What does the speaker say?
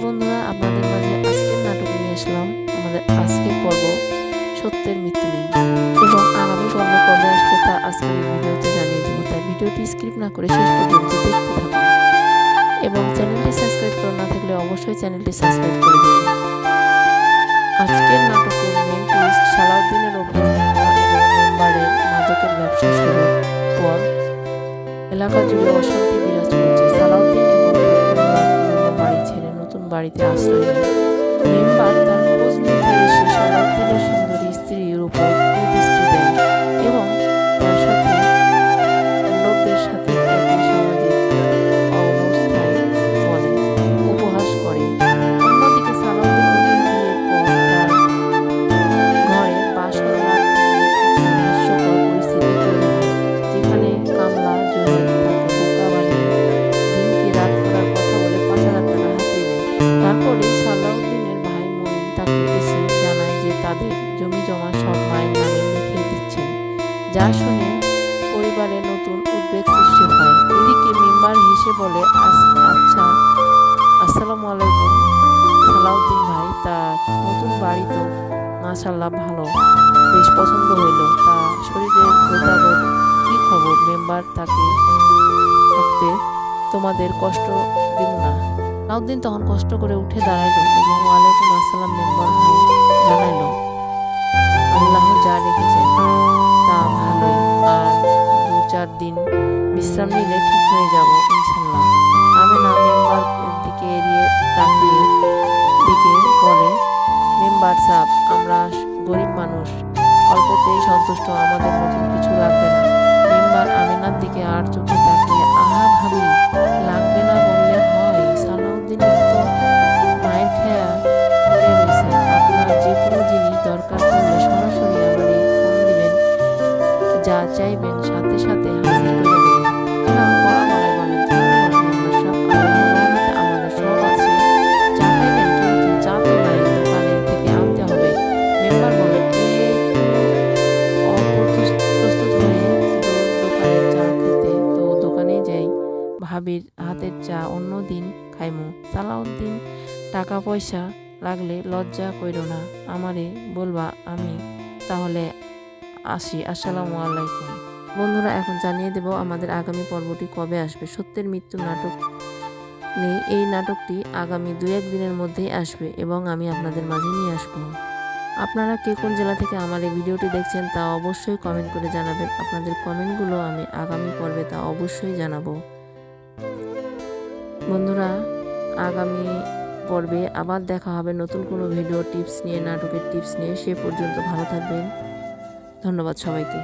বন্ধুরা, আপনাদের মাঝে আজকের নাটক নিয়ে আসলাম। আমাদের আজকের পর্ব সত্যের মৃত্যু নেই, এবং আগামী পর্ব কবে আসবে তা আজকের এই ভিডিওতে জানিয়ে দেবো। তাই ভিডিওটি স্কিপ না করে শেষ পর্যন্ত দেখতে থাকুন, এবং চ্যানেলটি সাবস্ক্রাইব করা না থাকলে অবশ্যই চ্যানেলটি সাবস্ক্রাইব করে দেবেন। আজকের নাটকের মেন টুইস্ট সালাউদ্দিনের ওপর হামলা এবং মেম্বারের মাদকের ব্যবসা শুরুর পর এলাকা জুড়ে অশান্তি বিরাজ করছে। সালাউদ্দিন এবং মেম্বার পুরনো বাড়ি ছেড়ে নতুন বাড়িতে আশ্রয় নেয়। মেম্বার তার খোঁজ নিতে এসে সালাউদ্দিনের সুন্দরী স্ত্রীর উপর কুদৃষ্টি দেয় এবং তার সাথে লোকদের সাথে একই সামাজিক অবস্থায় বলে উপহাস করে। অন্যদিকে সালাউদ্দিন নতুন বিয়ের পর তার ঘরে বাসর রাত নিয়ে কিছু হাস্যকর পরিস্থিতি তৈরি হয়, যেখানে কামলা জহির তাকে বোকা বানিয়ে দিনকে রাত করার কথা বলে 5,000 টাকা হাতিয়ে নেয়। তারপরে সালাউদ্দিনের ভাই মঈন তাকে এসে জানায় যে তাদের জমি জমা সব মায়ের নামে লিখিয়ে দিচ্ছেন, যা শুনে পরিবারে নতুন উদ্বেগ সৃষ্টি হয়। এদিকে মেম্বার হেসে বলে, আচ্ছা, আসসালামু আলাইকুম সালাউদ্দিন ভাই, তা নতুন বাড়ি তো মাশাআল্লাহ ভালো, বেশ পছন্দ হইল, তা শরীরের প্রতাবত কি খবর? মেম্বার তাকে থাকতে তোমাদের কষ্ট দিব না। সালাউদ্দিন তখন কষ্ট করে উঠে দাঁড়াইল এবং ওয়ালাইকুম আসসালাম মেম্বার ভাই জানাইল, আল্লাহ যা রেখেছেন তা ভালোই, আর 2-4 দিন বিশ্রাম নিলে ঠিক হয়ে যাব ইনশাল্লাহ। আমেনা মেম্বার দিকে এড়িয়ে তাকিয়ে দিকে বলে, মেম্বার সাহেব, আমরা গরিব মানুষ, অল্পতেই সন্তুষ্ট, আমাদের নতুন কিছু লাগবে না। মেম্বার আমেনার দিকে আর চোখে তাকিয়ে, আহা ভাবি, লাগবে না বললে হয়? সালাউদ্দিনের তো মায়ের খেয়া পড়ে রয়েছে, আপনার যে কোনো জিনিস দরকার পড়লে সরাসরি আমারে ফোন দিবেন, যা চাইবেন সাথে সাথে হাজির করে দেবেন। এনাম কড়া গলায় বলেন, ধন্যবাদ মেম্বার সাহেব, আল্লাহর রহমতে আমাদের সব আছে। চা খাইবেন? কিন্তু চা তো নাই, দোকানে থেকে আনতে হবে। মেম্বার বলে, একটু অপ্রস্তুত হয়ে দোকানে চা খেতে, তো দোকানে যাই, ভাবির হাতের চা অন্য দিন খাইমু। সালাউদ্দিন, টাকা পয়সা লাগলে লজ্জা কইরো না, আমারে বলবা, আমি তাহলে আসি, আসসালামু আলাইকুম। বন্ধুরা, এখন জানিয়ে দেব আমাদের আগামী পর্বটি কবে আসবে। সত্যের মৃত্যু নাটক নেই, এই নাটকটি আগামী 2-1 দিনের মধ্যেই আসবে এবং আমি আপনাদের মাঝে নিয়ে আসব। আপনারা কে কোন জেলা থেকে আমার এই ভিডিওটি দেখছেন তা অবশ্যই কমেন্ট করে জানাবেন। আপনাদের কমেন্টগুলো আমি আগামী পর্বে তা অবশ্যই জানাবো। বন্ধুরা, আগামী পর্বে আবার দেখা হবে নতুন কোনো ভিডিও টিপস নিয়ে, নাটকের টিপস নিয়ে। সে পর্যন্ত ভালো থাকবেন। ধন্যবাদ সবাইকে।